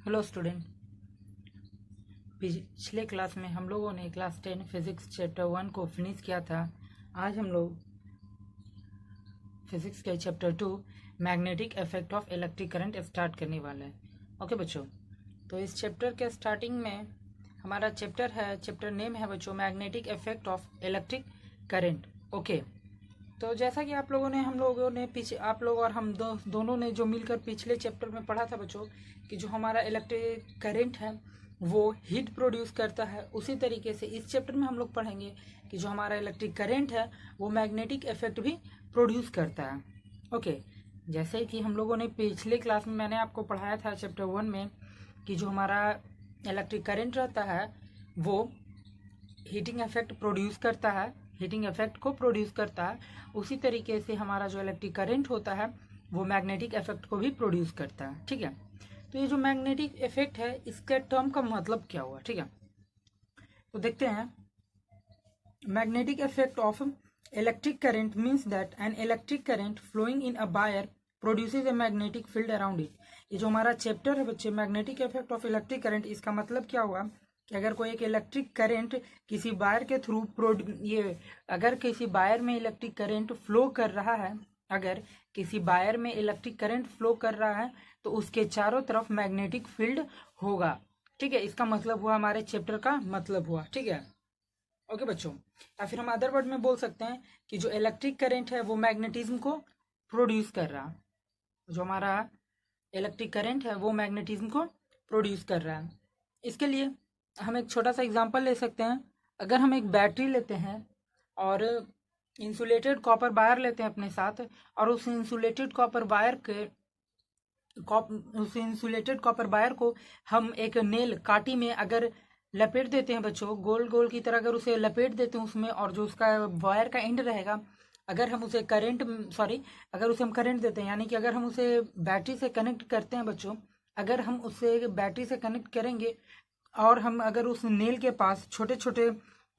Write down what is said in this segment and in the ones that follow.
Hello student. पिछले class में हम लोगों ने क्लास 10 फिजिक्स चैप्टर 1 को फिनिश किया था। आज हम लोग फिजिक्स के chapter 2 magnetic effect of electric current start करने वाले हैं। ओके बच्चों, तो इस चैप्टर के स्टार्टिंग में हमारा चैप्टर नेम है बच्चों magnetic effect of electric current. Okay, तो जैसा कि हम लोगों ने पीछे आप लोग और हम दोनों ने जो मिलकर पिछले चैप्टर में पढ़ा था बच्चों कि जो हमारा इलेक्ट्रिक करंट है वो हीट प्रोड्यूस करता है, उसी तरीके से इस चैप्टर में हम लोग पढ़ेंगे कि जो हमारा इलेक्ट्रिक करंट है वो मैग्नेटिक इफेक्ट भी प्रोड्यूस करता है। ओके, जैसे कि हम लोगों ने पिछले क्लास में मैंने आपको पढ़ाया था चैप्टर 1 में कि जो हमारा इलेक्ट्रिक करंट रहता है वो हीटिंग इफेक्ट प्रोड्यूस करता है, हीटिंग इफेक्ट को प्रोड्यूस करता है। उसी तरीके से हमारा जो इलेक्ट्रिक करंट होता है वो मैग्नेटिक इफेक्ट को भी प्रोड्यूस करता है। ठीक है, तो ये जो मैग्नेटिक इफेक्ट है इसके टर्म का मतलब क्या हुआ। ठीक है, तो देखते हैं। Magnetic effect of electric current means that an electric current flowing in a wire produces a magnetic field around it. ये जो हमारा चैप्टर है बच्चे magnetic effect of electric current, इसका मतलब क्या हुआ कि अगर कोई एक इलेक्ट्रिक करंट किसी वायर के थ्रू अगर किसी वायर में इलेक्ट्रिक करंट फ्लो कर रहा है, अगर किसी वायर में इलेक्ट्रिक करंट फ्लो कर रहा है तो उसके चारों तरफ मैग्नेटिक फील्ड होगा। ठीक है, इसका मतलब हुआ, हमारे चैप्टर का मतलब हुआ। ठीक है, ओके बच्चों, या फिर हम अदर वर्ड में बोल सकते हैं कि जो इलेक्ट्रिक करंट है वो मैग्नेटिज्म को प्रोड्यूस कर रहा है। जो हमारा इलेक्ट्रिक करंट है वो मैग्नेटिज्म को प्रोड्यूस कर रहा है। इसके लिए हम एक छोटा सा एग्जांपल ले सकते हैं। अगर हम एक बैटरी लेते हैं और इंसुलेटेड कॉपर वायर लेते हैं अपने साथ, और उस इंसुलेटेड कॉपर वायर को हम एक नेल काटी में अगर लपेट देते हैं बच्चों, गोल गोल की तरह अगर उसे लपेट देते हैं उसमें, और जो उसका वायर का एंड रहेगा अगर हम उसे अगर उसे हम करंट देते हैं, यानी कि अगर हम उसे बैटरी से कनेक्ट करते हैं बच्चों, अगर हम उसे बैटरी से कनेक्ट करेंगे और हम अगर उस नेल के पास छोटे छोटे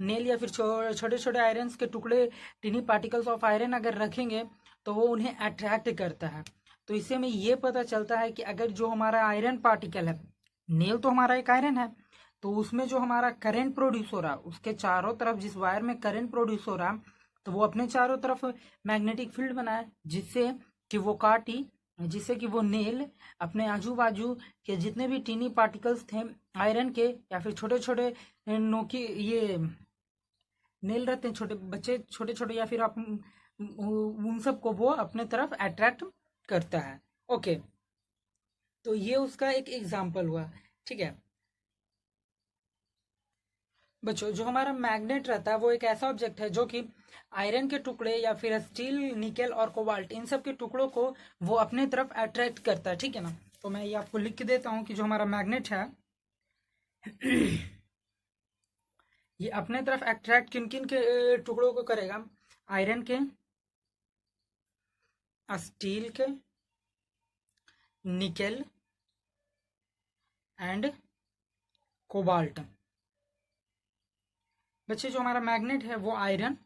नेल या फिर छोटे छोटे आयरन्स के टुकड़े, टिनी पार्टिकल्स ऑफ आयरन अगर रखेंगे तो वो उन्हें अट्रैक्ट करता है। तो इससे हमें ये पता चलता है कि अगर जो हमारा आयरन पार्टिकल है, नेल तो हमारा एक आयरन है, तो उसमें जो हमारा करंट प्रोड्यूस हो रहा है उसके चारों तरफ, जिस वायर में करंट प्रोड्यूस हो रहा है तो वो अपने चारों तरफ मैग्नेटिक फील्ड बनाए, जिससे कि वो नेल अपने आजू बाजू के जितने भी टीनी पार्टिकल्स थे आयरन के, या फिर छोटे छोटे नोकी ये नेल रहते हैं छोटे बच्चे छोटे छोटे, या फिर आप उन सबको वो अपने तरफ अट्रैक्ट करता है। ओके, तो ये उसका एक एग्जाम्पल हुआ। ठीक है बच्चों, जो हमारा मैग्नेट रहता है वो एक ऐसा ऑब्जेक्ट है जो कि आयरन के टुकड़े या फिर स्टील, निकेल और कोबाल्ट, इन सब के टुकड़ों को वो अपने तरफ अट्रैक्ट करता है। ठीक है ना, तो मैं ये आपको लिख के देता हूँ कि जो हमारा मैग्नेट है ये अपने तरफ अट्रैक्ट किन किन के टुकड़ों को करेगा, आयरन के, स्टील के, निकेल एंड कोबाल्ट। बच्चे, जो हमारा मैग्नेट है वो आयरन,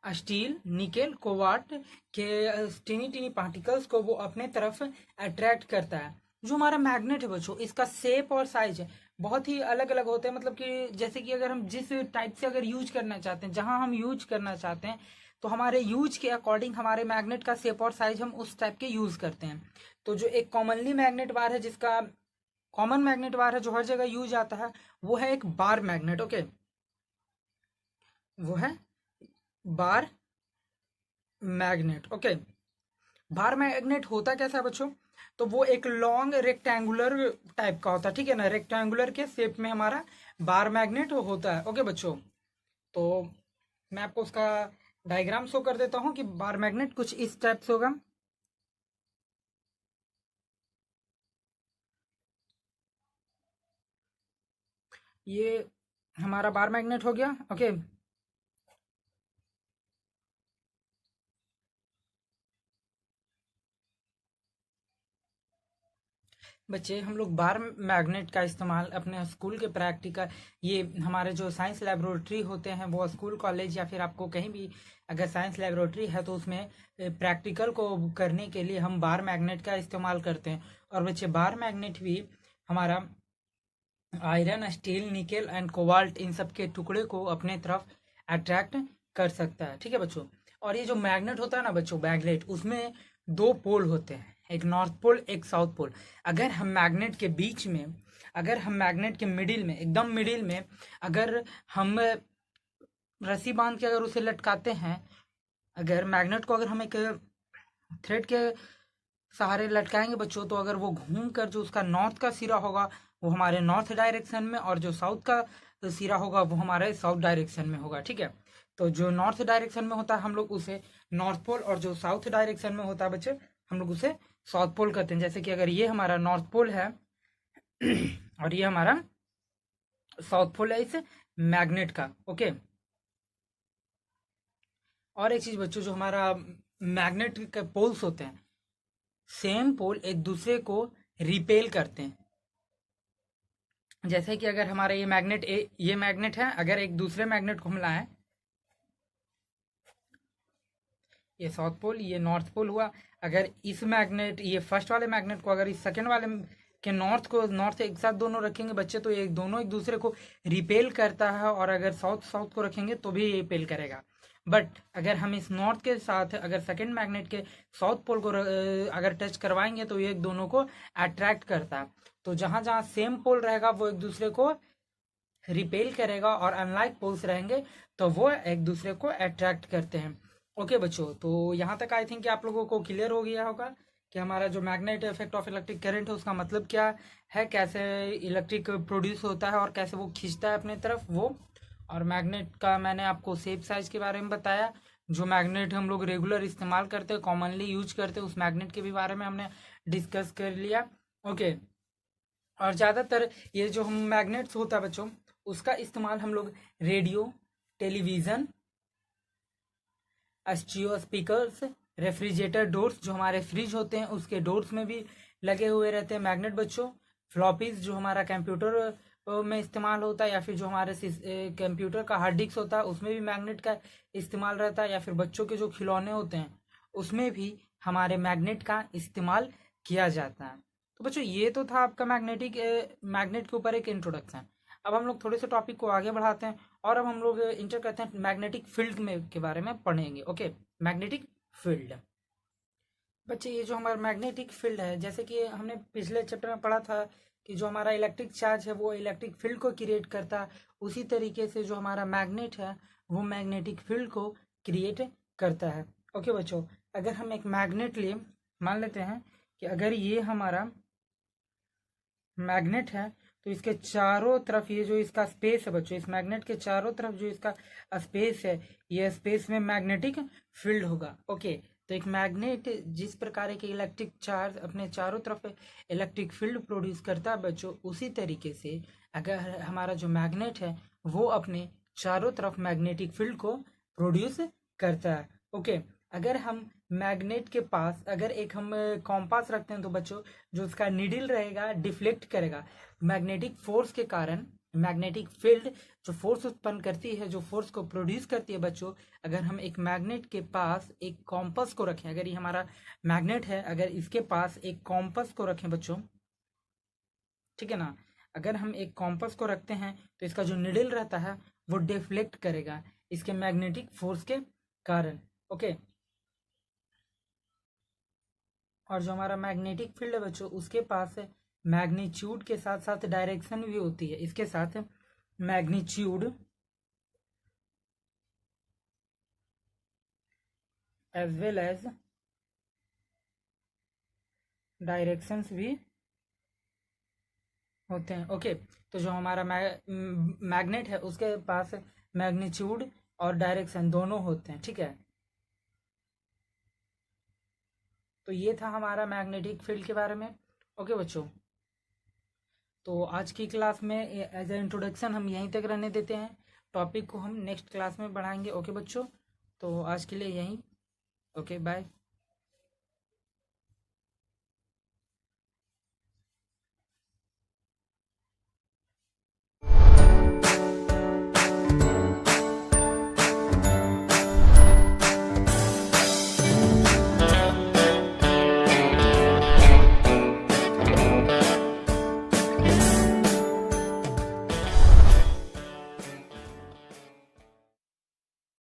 स्टील, निकेल, कोबाल्ट के टीनी टीनी पार्टिकल्स को वो अपने तरफ अट्रैक्ट करता है। जो हमारा मैग्नेट है बच्चों, इसका शेप और साइज बहुत ही अलग अलग होते हैं। मतलब कि जैसे कि अगर हम जिस टाइप से अगर यूज करना चाहते हैं, जहां हम यूज करना चाहते हैं, तो हमारे यूज के अकॉर्डिंग हमारे मैग्नेट का शेप और साइज हम उस टाइप के यूज करते हैं। तो जो एक कॉमनली मैग्नेट बार है, जिसका कॉमन मैग्नेट बार है जो हर जगह यूज आता है, वो है एक बार मैग्नेट। ओके, वो है bar magnet. Okay, bar magnet होता कैसा है बच्चों, तो वो एक लॉन्ग रेक्टेंगुलर टाइप का होता है। ठीक है ना, रेक्टेंगुलर के शेप में हमारा बार मैग्नेट होता है। ओके बच्चों, तो मैं आपको उसका डायग्राम शो कर देता हूं कि बार मैग्नेट कुछ इस टाइप से होगा। ये हमारा बार मैग्नेट हो गया। ओके, बच्चे, हम लोग बार मैग्नेट का इस्तेमाल अपने स्कूल के प्रैक्टिकल, ये हमारे जो साइंस लेबोरेटरी होते हैं वो स्कूल कॉलेज या फिर आपको कहीं भी अगर साइंस लेबोरेटरी है तो उसमें प्रैक्टिकल को करने के लिए हम बार मैग्नेट का इस्तेमाल करते हैं। और बच्चे, बार मैग्नेट भी हमारा iron, steel, nickel and cobalt, इन सब के टुकड़े को अपने तरफ अट्रैक्ट कर सकता है। ठीक है बच्चों। और ये जो मैग्नेट होता है ना बच्चों, मैग्नेट, उसमें दो पोल होते हैं, एक नॉर्थ पोल एक साउथ पोल। अगर हम मैग्नेट के बीच में, अगर हम मैग्नेट के मिडिल में, एकदम मिडिल में अगर हम रस्सी बांध के अगर उसे लटकाते हैं, अगर मैग्नेट को अगर हम एक थ्रेड के सहारे लटकाएंगे बच्चों, तो अगर वो घूम कर जो उसका नॉर्थ का सिरा होगा वो हमारे नॉर्थ डायरेक्शन में, और जो साउथ का सिरा होगा वो हमारे साउथ डायरेक्शन में होगा। ठीक है। तो जो नॉर्थ डायरेक्शन में होता है हम लोग उसे नॉर्थ पोल, और जो साउथ डायरेक्शन में होता है बच्चे हम लोग उसे साउथ पोल कहते हैं। जैसे कि अगर ये हमारा नॉर्थ पोल है और ये हमारा साउथ पोल है इस मैग्नेट का। ओके। और एक चीज बच्चों, जो हमारा मैग्नेट के पोल्स होते हैं, सेम पोल एक दूसरे को रिपेल करते हैं। जैसे कि अगर हमारा ये मैग्नेट है, अगर एक दूसरे मैग्नेट को हम लाएं, ये साउथ पोल ये नॉर्थ पोल हुआ, अगर इस मैग्नेट, ये फर्स्ट वाले मैग्नेट को अगर इस सेकेंड वाले के नॉर्थ एक साथ दोनों रखेंगे बच्चे, तो ये दोनों एक दूसरे को रिपेल करता है, और अगर साउथ को रखेंगे तो भी ये रिपेल करेगा। बट अगर हम इस नॉर्थ के साथ अगर सेकेंड मैग्नेट के साउथ पोल को अगर टच करवाएंगे तो ये एक दोनों को अट्रैक्ट करता है। तो जहां जहां सेम पोल रहेगा वो एक दूसरे को रिपेल करेगा, और अनलाइक पोल्स रहेंगे तो वो एक दूसरे को अट्रैक्ट करते हैं। ओके बच्चों, तो यहाँ तक आई थिंक आप लोगों को क्लियर हो गया होगा कि हमारा जो magnet effect of electric current है उसका मतलब क्या है, कैसे इलेक्ट्रिक प्रोड्यूस होता है और कैसे वो खींचता है अपने तरफ वो। और मैग्नेट का मैंने आपको शेप साइज के बारे में बताया। जो मैग्नेट हम लोग रेगुलर इस्तेमाल करते हैं, कॉमनली यूज करते हैं, उस मैग्नेट के भी बारे में हमने डिस्कस कर लिया। ओके। और ज़्यादातर ये जो हम मैग्नेट्स होता है बच्चों, उसका इस्तेमाल हम लोग radio, television, stereo speakers, refrigerator doors, जो हमारे फ्रिज होते हैं उसके डोर्स में भी लगे हुए रहते हैं मैग्नेट बच्चों। फ्लॉपीज जो हमारा कंप्यूटर में इस्तेमाल होता है, या फिर जो हमारे कंप्यूटर का हार्ड डिस्क होता है उसमें भी मैग्नेट का इस्तेमाल रहता है, या फिर बच्चों के जो खिलौने होते हैं उसमें भी हमारे मैग्नेट का इस्तेमाल किया जाता है। तो बच्चों ये तो था आपका मैग्नेट के ऊपर एक इंट्रोडक्शन। अब हम लोग थोड़े से टॉपिक को आगे बढ़ाते हैं, और अब हम लोग इंटर करते हैं मैग्नेटिक फील्ड में के बारे में पढ़ेंगे। ओके। मैग्नेटिक फील्ड बच्चे, ये जो हमारा मैग्नेटिक फील्ड है, जैसे कि हमने पिछले चैप्टर में पढ़ा था कि जो हमारा इलेक्ट्रिक चार्ज है वो इलेक्ट्रिक फील्ड को क्रिएट करता है, उसी तरीके से जो हमारा मैग्नेट है वो मैग्नेटिक फील्ड को क्रिएट करता है। ओके बच्चों, अगर हम एक मैग्नेट लिए, मान लेते हैं कि अगर ये हमारा मैग्नेट है, तो इसके चारों तरफ ये जो इसका स्पेस है बच्चों, इस मैग्नेट के चारों तरफ जो इसका स्पेस है, ये स्पेस में मैग्नेटिक फील्ड होगा। ओके। तो एक मैग्नेट जिस प्रकार के इलेक्ट्रिक चार्ज अपने चारों तरफ इलेक्ट्रिक फील्ड प्रोड्यूस करता है बच्चों, उसी तरीके से अगर हमारा जो मैग्नेट है वो अपने चारों तरफ मैग्नेटिक फील्ड को प्रोड्यूस करता है। ओके। अगर हम मैग्नेट के पास अगर एक हम कॉम्पास रखते हैं, तो बच्चों जो उसका नीडल रहेगा डिफ्लेक्ट करेगा मैग्नेटिक फोर्स के कारण। मैग्नेटिक फील्ड जो फोर्स उत्पन्न करती है, जो फोर्स को प्रोड्यूस करती है बच्चों, अगर हम एक मैग्नेट के पास एक कॉम्पस को रखें, अगर ये हमारा मैग्नेट है, अगर इसके पास एक कॉम्पस को रखें बच्चों, ठीक है ना, अगर हम एक कॉम्पस को रखते हैं तो इसका जो निडल रहता है वो डिफ्लेक्ट करेगा इसके मैग्नेटिक फोर्स के कारण। ओके। और जो हमारा मैग्नेटिक फील्ड है बच्चों, उसके पास मैग्नीट्यूड के साथ साथ डायरेक्शन भी होती है। इसके साथ magnitude as well as directions भी होते हैं। ओके। तो जो हमारा मैग्नेट है उसके पास मैग्नीट्यूड और डायरेक्शन दोनों होते हैं। ठीक है। तो ये था हमारा मैग्नेटिक फील्ड के बारे में। ओके बच्चों, तो आज की क्लास में एज ए इंट्रोडक्शन हम यहीं तक रहने देते हैं, टॉपिक को हम नेक्स्ट क्लास में बढ़ाएंगे। ओके बच्चों, तो आज के लिए यहीं। Okay bye.